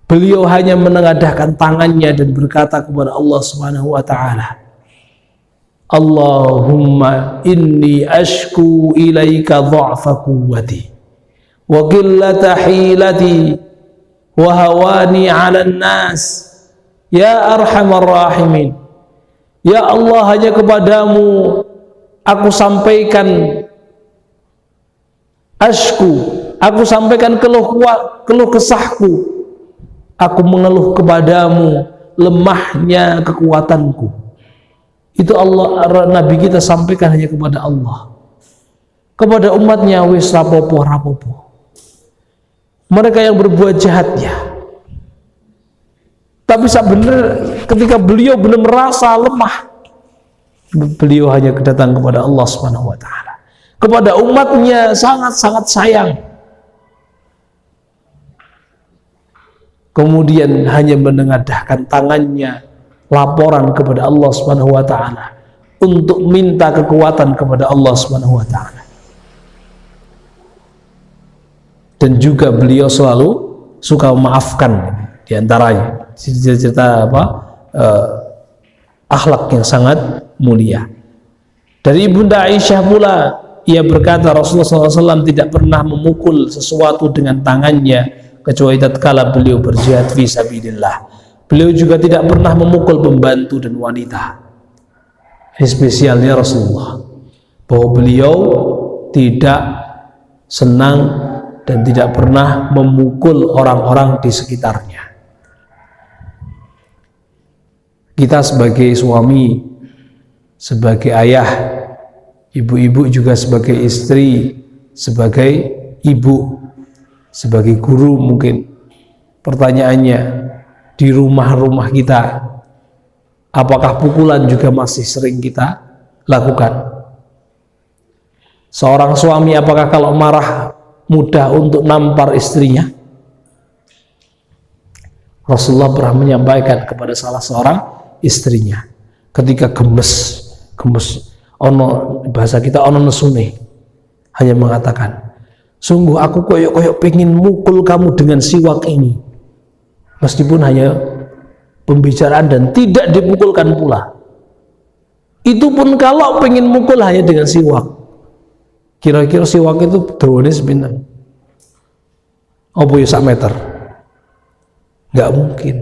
Beliau hanya menengadahkan tangannya dan berkata kepada Allah Subhanahu wa taala, Allahumma inni ashku ilaika dha'fa quwwati wa qillata hilati wa hawani 'alan nas ya arhamar rahimin. Ya Allah, hanya kepadamu aku sampaikan aku sampaikan keluh kesahku. Aku mengeluh kepadamu lemahnya kekuatanku. Itu Allah, Nabi kita sampaikan hanya kepada Allah. Kepada umatnya wis rapopo. Mereka yang berbuat jahatnya. Tapi sebenarnya ketika beliau benar merasa lemah, beliau hanya datang kepada Allah Subhanahu wa taala. Kepada umatnya sangat-sangat sayang. Kemudian hanya menengadahkan tangannya, laporan kepada Allah Subhanahu wa taala untuk minta kekuatan kepada Allah Subhanahu wa taala. Dan juga beliau selalu suka memaafkan, diantaranya cerita akhlak yang sangat mulia. Dari Ibunda Aisyah pula, ia berkata Rasulullah SAW tidak pernah memukul sesuatu dengan tangannya kecuali tatkala beliau berjihad fi sabilillah. Beliau juga tidak pernah memukul pembantu dan wanita. Ini spesialnya Rasulullah, bahwa beliau tidak senang dan tidak pernah memukul orang-orang di sekitarnya. Kita sebagai suami, sebagai ayah, ibu-ibu juga sebagai istri, sebagai ibu, sebagai guru mungkin, pertanyaannya, di rumah-rumah kita, apakah pukulan juga masih sering kita lakukan? Seorang suami apakah kalau marah mudah untuk nampar istrinya? Rasulullah pernah menyampaikan kepada salah seorang istrinya ketika gemes, ono bahasa kita ono nesune, hanya mengatakan, sungguh aku koyok-koyok pengen mukul kamu dengan siwak ini, meskipun hanya pembicaraan dan tidak dipukulkan pula. Itu pun kalau pengen mukul hanya dengan siwak. Kira-kira siwak itu dawane sepinten? Apa ya 1 meter? Nggak mungkin.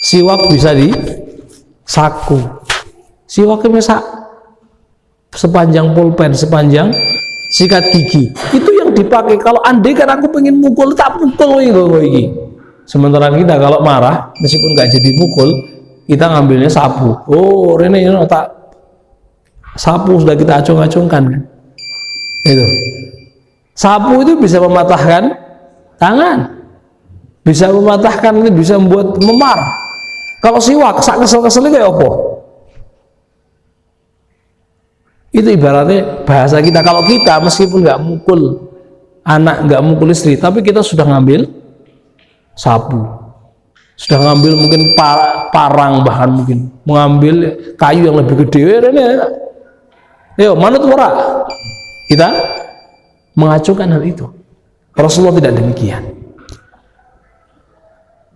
Siwak bisa di saku. Siwaknya sepanjang pulpen, sepanjang sikat gigi. Itu yang dipakai. Kalau andai kan aku pengen mukul, tak pukul ini. Sementara kita kalau marah, meskipun nggak jadi mukul, kita ngambilnya sapu. Oh, ini tak sapu sudah kita acung-acungkan kan? Itu. Sapu itu bisa mematahkan tangan, bisa mematahkan, ini bisa membuat memar. Kalau siwak, sak kesel-keselnya kayak apa? Itu ibaratnya bahasa kita. Kalau kita meskipun nggak mukul anak, nggak mukul istri, tapi kita sudah ngambil sapu, sudah ngambil mungkin parang, bahkan mungkin mengambil kayu yang lebih gede. Yo, manut ora? Kita mengacukan hal itu. Rasulullah tidak demikian.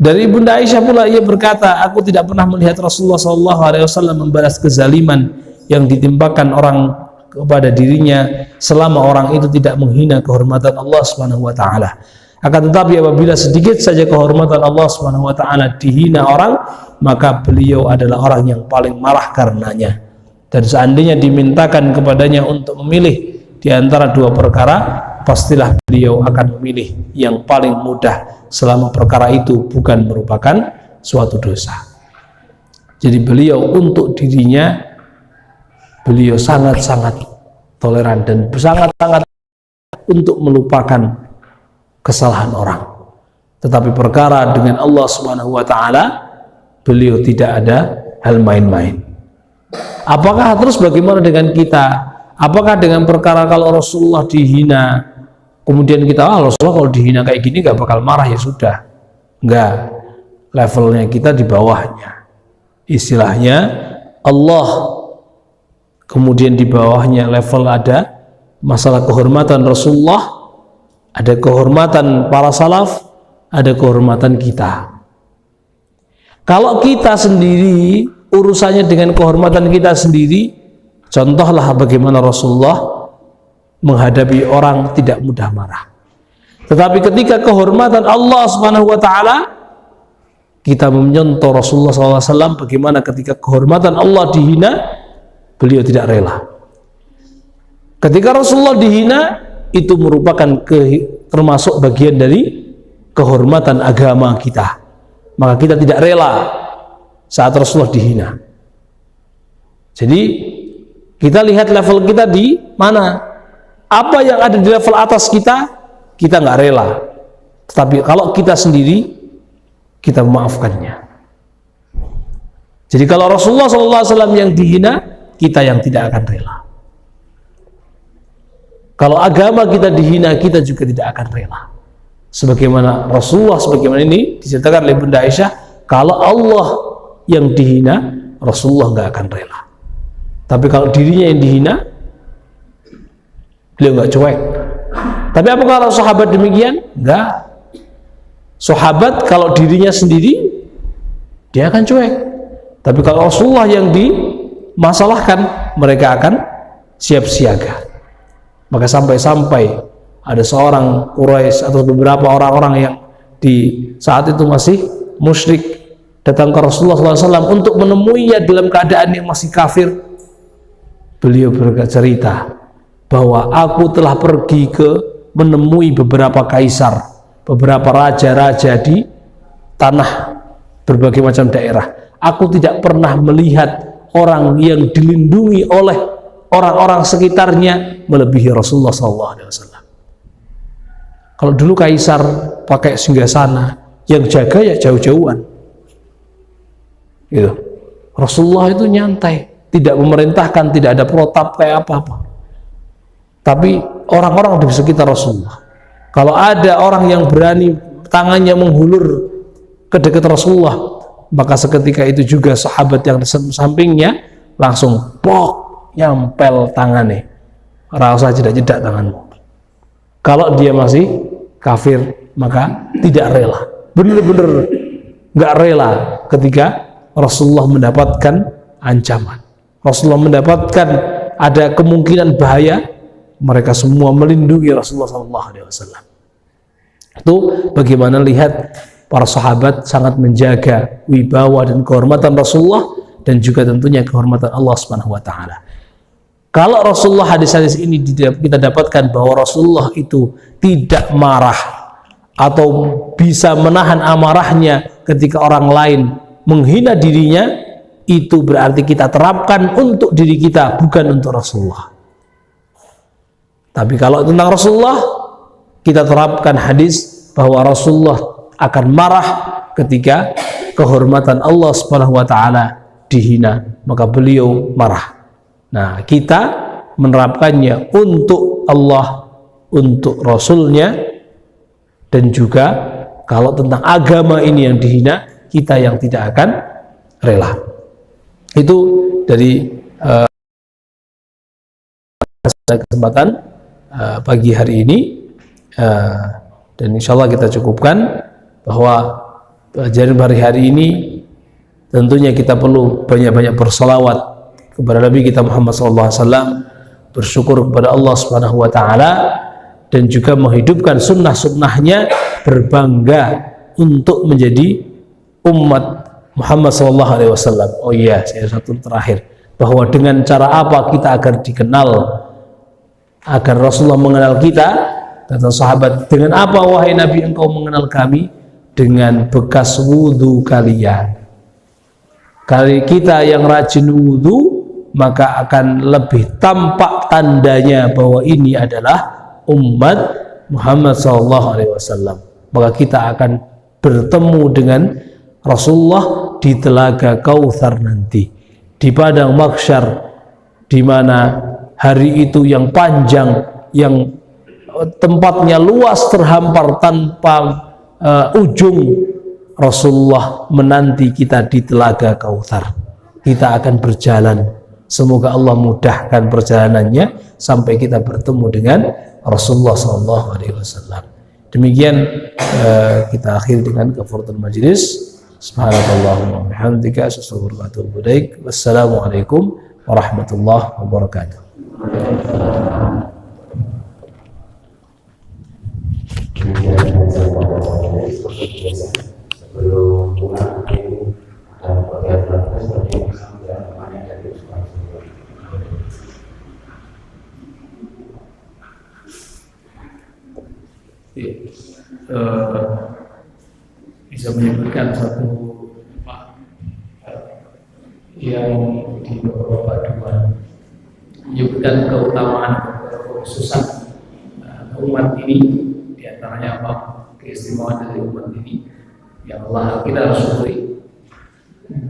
Dari Bunda Aisyah pula ia berkata, aku tidak pernah melihat Rasulullah SAW membalas kezaliman yang ditimpakan orang kepada dirinya selama orang itu tidak menghina kehormatan Allah Subhanahu wa taala. Akan tetapi apabila sedikit saja kehormatan Allah Subhanahu wa taala dihina orang, maka beliau adalah orang yang paling marah karenanya. Dan seandainya dimintakan kepadanya untuk memilih di antara dua perkara, pastilah beliau akan memilih yang paling mudah selama perkara itu bukan merupakan suatu dosa. Jadi beliau untuk dirinya, beliau sangat-sangat toleran dan sangat-sangat untuk melupakan kesalahan orang. Tetapi perkara dengan Allah Subhanahu wa taala, beliau tidak ada hal main-main. Apakah terus bagaimana dengan kita? Apakah dengan perkara kalau Rasulullah dihina, kemudian kita, Rasulullah kalau dihina kayak gini gak bakal marah, ya sudah? Enggak, levelnya kita di bawahnya. Istilahnya Allah, kemudian di bawahnya level ada masalah kehormatan Rasulullah, ada kehormatan para salaf, ada kehormatan kita. Kalau kita sendiri urusannya dengan kehormatan kita sendiri, contohlah bagaimana Rasulullah menghadapi orang tidak mudah marah. Tetapi ketika kehormatan Allah Subhanahu wa taala, kita menyontoh Rasulullah SAW bagaimana ketika kehormatan Allah dihina, beliau tidak rela. Ketika Rasulullah dihina, itu merupakan termasuk bagian dari kehormatan agama kita. Maka kita tidak rela saat Rasulullah dihina. Jadi kita lihat level kita di mana. Apa yang ada di level atas kita, kita nggak rela. Tetapi kalau kita sendiri, kita memaafkannya. Jadi kalau Rasulullah SAW yang dihina, kita yang tidak akan rela. Kalau agama kita dihina, kita juga tidak akan rela. Sebagaimana Rasulullah, sebagaimana ini diceritakan oleh Bunda Aisyah, kalau Allah yang dihina, Rasulullah nggak akan rela. Tapi kalau dirinya yang dihina, beliau nggak cuek. Tapi apa kalau sahabat demikian? Enggak. Sahabat kalau dirinya sendiri, dia akan cuek. Tapi kalau Rasulullah yang dimasalahkan, mereka akan siap siaga. Maka sampai-sampai ada seorang Quraisy atau beberapa orang-orang yang di saat itu masih musyrik datang ke Rasulullah SAW untuk menemuinya dalam keadaan yang masih kafir. Beliau bercerita bahwa aku telah pergi menemui beberapa kaisar, beberapa raja-raja di tanah berbagai macam daerah. Aku tidak pernah melihat orang yang dilindungi oleh orang-orang sekitarnya melebihi Rasulullah SAW. Kalau dulu kaisar pakai singgasana, yang jaga ya jauh-jauhan. Gitu. Rasulullah itu nyantai, tidak memerintahkan, tidak ada protap kayak apa-apa. Tapi orang-orang di sekitar Rasulullah, kalau ada orang yang berani tangannya menghulur ke dekat Rasulullah, maka seketika itu juga sahabat yang di sampingnya langsung pok, nyampel tangannya, rasa jeda-jeda tanganmu. Kalau dia masih kafir, maka tidak rela, benar-benar nggak rela ketika Rasulullah mendapatkan ancaman, Rasulullah mendapatkan ada kemungkinan bahaya, mereka semua melindungi Rasulullah SAW. Itu bagaimana lihat para sahabat sangat menjaga wibawa dan kehormatan Rasulullah, dan juga tentunya kehormatan Allah Subhanahu wa taala. Kalau Rasulullah, hadis-hadis ini kita dapatkan bahwa Rasulullah itu tidak marah atau bisa menahan amarahnya ketika orang lain menghina dirinya, itu berarti kita terapkan untuk diri kita, bukan untuk Rasulullah. Tapi kalau tentang Rasulullah, kita terapkan hadis bahwa Rasulullah akan marah ketika kehormatan Allah Subhanahu wa taala dihina, maka beliau marah. Nah, kita menerapkannya untuk Allah, untuk Rasulnya, dan juga Kalau tentang agama ini yang dihina, kita yang tidak akan rela. Itu dari kesempatan pagi hari ini, dan insya Allah kita cukupkan bahwa pelajaran hari ini tentunya kita perlu banyak-banyak bersolawat kepada Nabi kita Muhammad SAW, bersyukur kepada Allah Subhanahu Wa Taala, dan juga menghidupkan sunnah-sunnahnya, berbangga untuk menjadi umat Muhammad SAW. Oh iya, saya satu terakhir, bahwa dengan cara apa kita agar dikenal, agar Rasulullah mengenal kita, kata sahabat, dengan apa wahai Nabi engkau mengenal kami? Dengan bekas wudhu kalian. Kalau kita yang rajin wudhu, maka akan lebih tampak tandanya bahwa ini adalah umat Muhammad SAW. Maka kita akan bertemu dengan Rasulullah di telaga Kautsar nanti, di padang mahsyar, di mana hari itu yang panjang, yang tempatnya luas, terhampar tanpa ujung. Rasulullah menanti kita di telaga Kautsar. Kita akan berjalan. Semoga Allah mudahkan perjalanannya sampai kita bertemu dengan Rasulullah SAW. Demikian kita akhiri dengan kafaratul majlis. Subhanallahumma wa bihamdika astaghfiruka wa atubu ilaik. Wassalamualaikum warahmatullahi wabarakatuh. Sebelum pulang itu ada bagian berapa seperti yang saya banyak dari Ustaz. Bisa menyebutkan satu yang di beberapa dua menyebutkan keutamaan kekhususan umat ini, diantaranya apa keistimewaan dari umat ini yang Allah kita harus syukuri.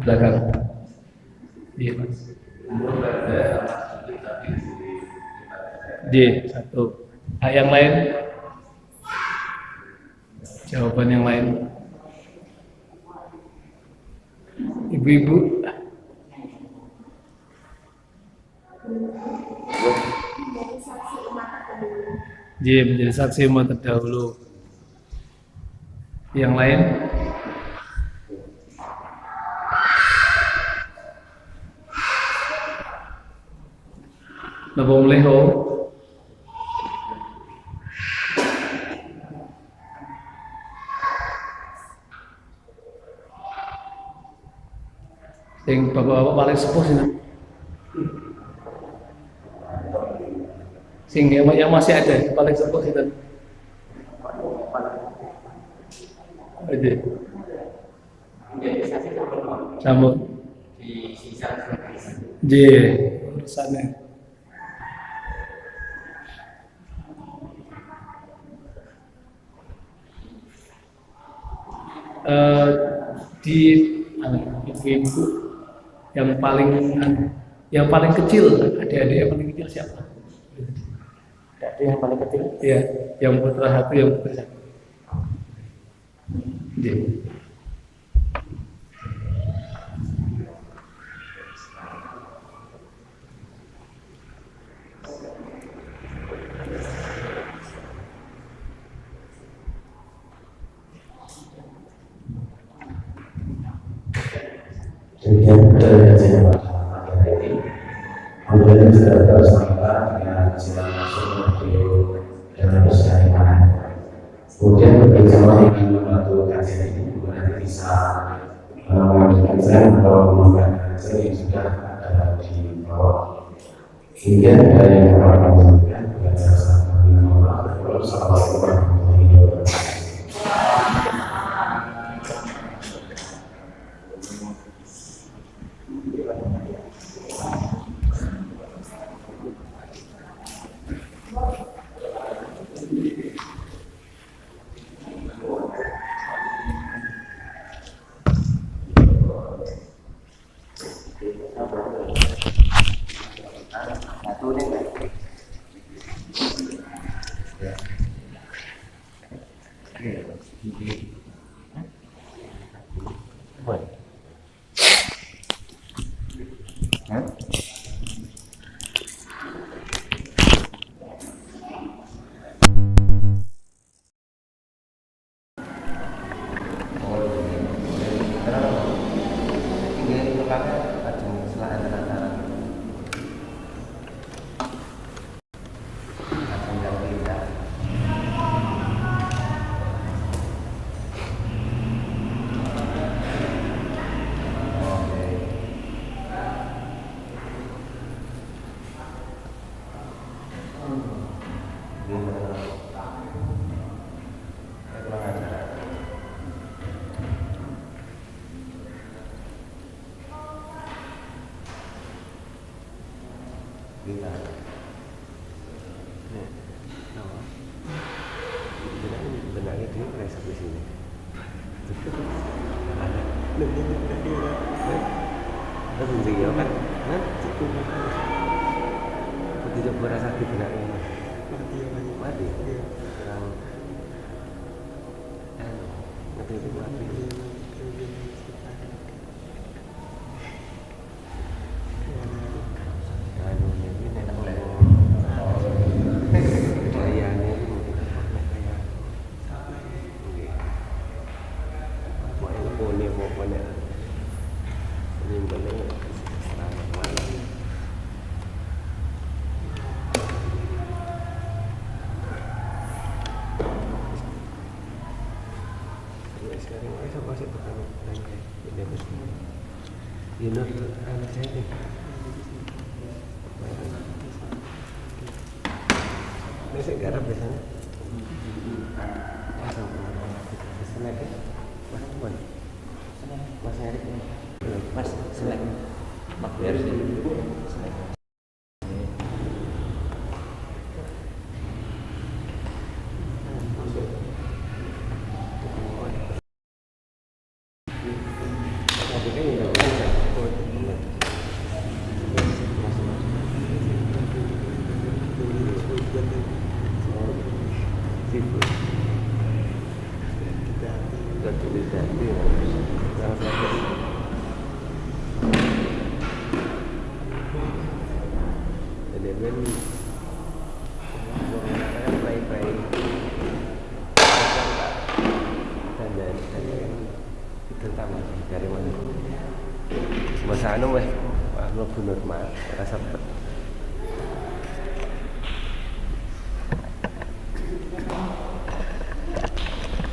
Belakang dia mas dia satu yang lain, jawaban yang lain, ibu-ibu. Dia menjadi saksi umat terdahulu. Yang lain, Nabung Leho, yang bapak-bapak paling sepuh sih, sehingga yang masih ada paling sepuh sih tadi. Aja. Sambung. J. Urusannya. Di ibu-ibu yang paling kecil, adik-adik yang paling kecil siapa? Adik yang paling kecil? Iya, yang putra satu, yang putri satu. Iya. Demikian kajian pada hari ini. Alhamdulillah sudah bersama dengan silang masuk dengan bersama. Kemudian bekerjasama dengan membantu kajian ini juga nanti bisa melanjutkan saya atau mengembangkan kajian yang sudah ada di bawah. Hingga dari yang akan menunjukkan belajar sama dengan Allah. Assalamualaikum warahmatullahi wabarakatuh. Tidak merasa dibenarkan mati ngerti itu mati ini nenek dayanya itu kayak pokoknya pokoknya ini boleh selamat malam. Sekarang saya coba sih pertama kali ini Yunus anak saya nih. Ini saya garap biasanya. Langsung selek ya. Mas Tuan. Mas Erik ya. Mas selek. Mak biar sih. Selek. Dari mana? Mas anu weh, mlebu normal, ora sepet.